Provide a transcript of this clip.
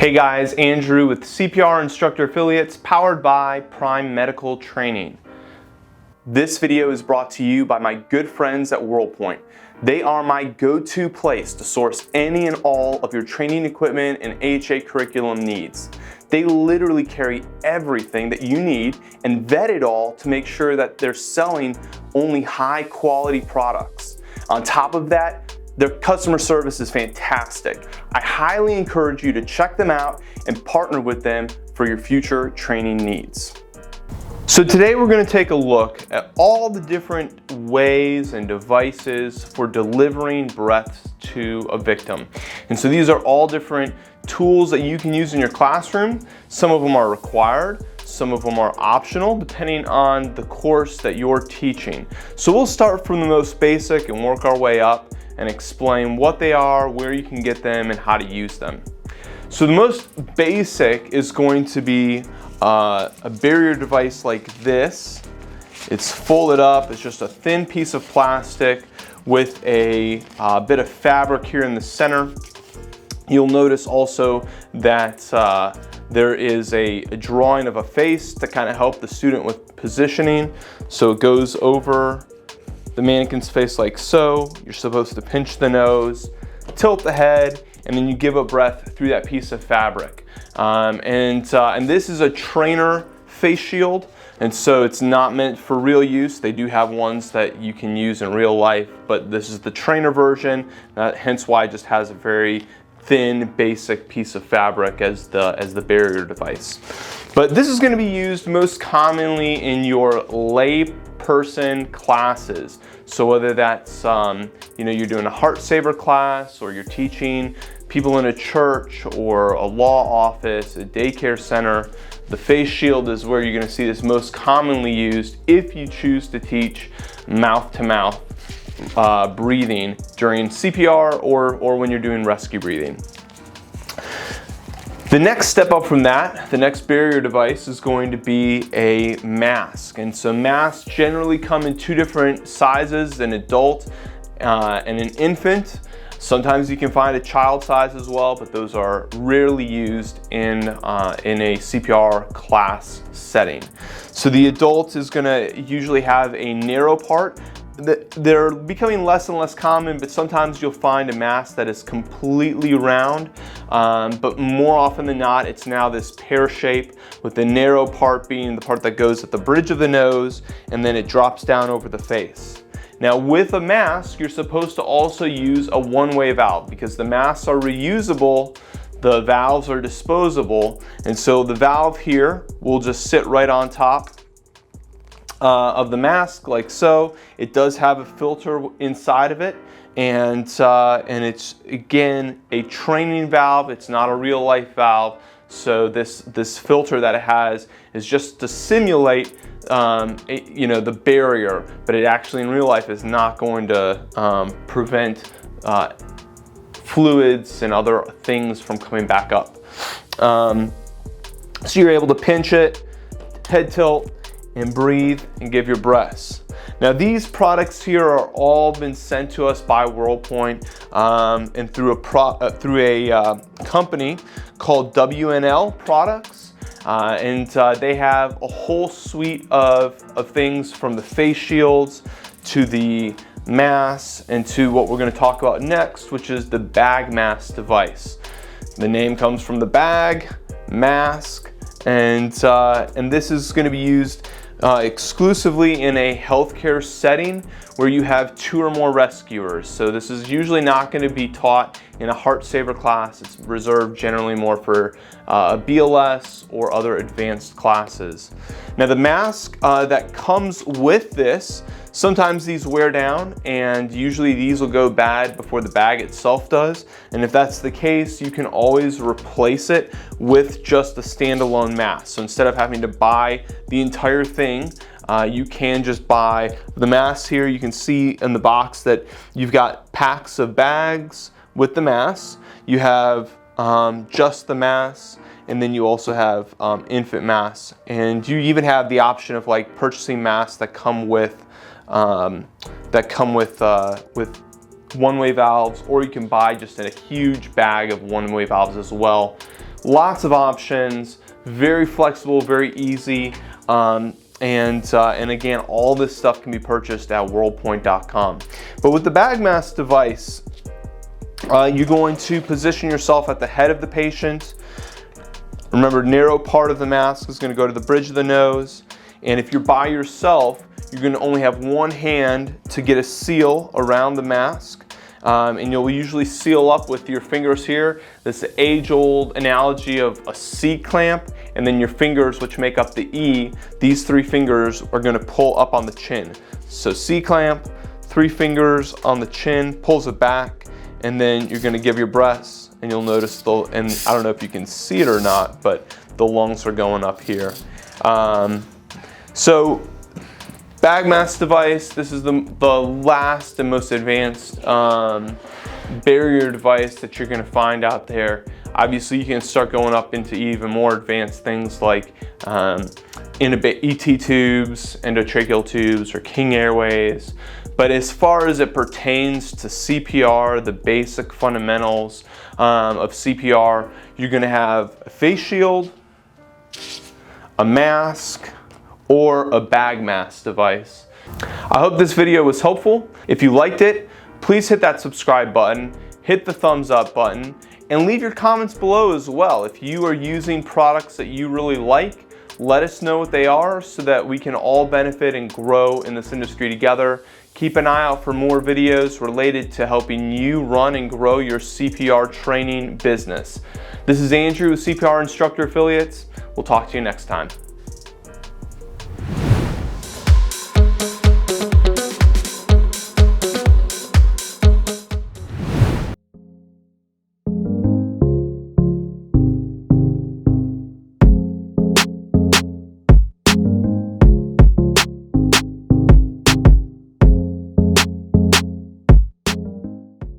Hey guys, Andrew with CPR Instructor Affiliates, powered by Prime Medical Training. This video is brought to you by my good friends at WorldPoint. They are my go-to place to source any and all of your training equipment and AHA curriculum needs. They literally carry everything that you need and vet it all to make sure that they're selling only high quality products. On top of that, their customer service is fantastic. I highly encourage you to check them out and partner with them for your future training needs. So today we're going to take a look at all the different ways and devices for delivering breaths to a victim. And so these are all different tools that you can use in your classroom. Some of them are required, some of them are optional depending on the course that you're teaching. So we'll start from the most basic and work our way up and explain what they are, where you can get them, and how to use them. So the most basic is going to be a barrier device like this. It's folded up, it's just a thin piece of plastic with a bit of fabric here in the center. You'll notice also that there is a drawing of a face to kind of help the student with positioning. So it goes over the mannequin's face like so. You're supposed to pinch the nose, tilt the head, and then you give a breath through that piece of fabric. And this is a trainer face shield, and so it's not meant for real use. They do have ones that you can use in real life, but this is the trainer version, hence why it just has a very thin, basic piece of fabric as the barrier device. But this is going to be used most commonly in your lay person classes. So whether that's you're doing a heart saver class, or you're teaching people in a church or a law office, a daycare center, the face shield is where you're going to see this most commonly used if you choose to teach mouth-to-mouth breathing during CPR or when you're doing rescue breathing. The next step up from that, the next barrier device, is going to be a mask. And so masks generally come in two different sizes, an adult and an infant. Sometimes you can find a child size as well, but those are rarely used in a CPR class setting. So the adult is going to usually have a narrow part. They're becoming less and less common, but sometimes you'll find a mask that is completely round, but more often than not, it's now this pear shape with the narrow part being the part that goes at the bridge of the nose, and then it drops down over the face. Now with a mask, you're supposed to also use a one-way valve because the masks are reusable, the valves are disposable, and so the valve here will just sit right on top of the mask like so. It does have a filter inside of it, and it's again a training valve. It's not a real life valve. So this filter that it has is just to simulate the barrier, but it actually in real life is not going to prevent fluids and other things from coming back up. So you're able to pinch it, head tilt, and breathe and give your breaths. Now these products here are all been sent to us by WorldPoint and through a company called WNL Products, and they have a whole suite of things, from the face shields to the masks and to what we're going to talk about next, which is the bag mask device. The name comes from the bag, mask, and this is going to be used exclusively in a healthcare setting where you have 2 or more rescuers. So this is usually not going to be taught in a heart saver class. It's reserved generally more for a BLS or other advanced classes. Now the mask that comes with this, sometimes these wear down, and usually these will go bad before the bag itself does. And if that's the case, you can always replace it with just a standalone mask. So instead of having to buy the entire thing, you can just buy the mask here. You can see in the box that you've got packs of bags with the mask. You have just the mask, and then you also have infant masks. And you even have the option of like purchasing masks that come with one-way valves, or you can buy just in a huge bag of one-way valves as well. lots of options, very flexible, very easy. And again, all this stuff can be purchased at worldpoint.com. But with the bag mask device, you're going to position yourself at the head of the patient. Remember, narrow part of the mask is going to go to the bridge of the nose. And if you're by yourself, you're going to only have one hand to get a seal around the mask. And you'll usually seal up with your fingers here. This is the age-old analogy of a C clamp, and then your fingers, which make up the E, these three fingers are going to pull up on the chin. So C clamp, 3 fingers on the chin, pulls it back, and then you're going to give your breaths, and you'll notice and I don't know if you can see it or not, but the lungs are going up here. So bag mask device, this is the last and most advanced barrier device that you're going to find out there. Obviously, you can start going up into even more advanced things like ET tubes, endotracheal tubes, or King Airways. But as far as it pertains to CPR, the basic fundamentals of CPR, you're going to have a face shield, a mask, or a bag mask device. I hope this video was helpful. If you liked it, please hit that subscribe button, hit the thumbs up button, and leave your comments below as well. If you are using products that you really like, let us know what they are so that we can all benefit and grow in this industry together. Keep an eye out for more videos related to helping you run and grow your CPR training business. This is Andrew with CPR Instructor Affiliates. We'll talk to you next time.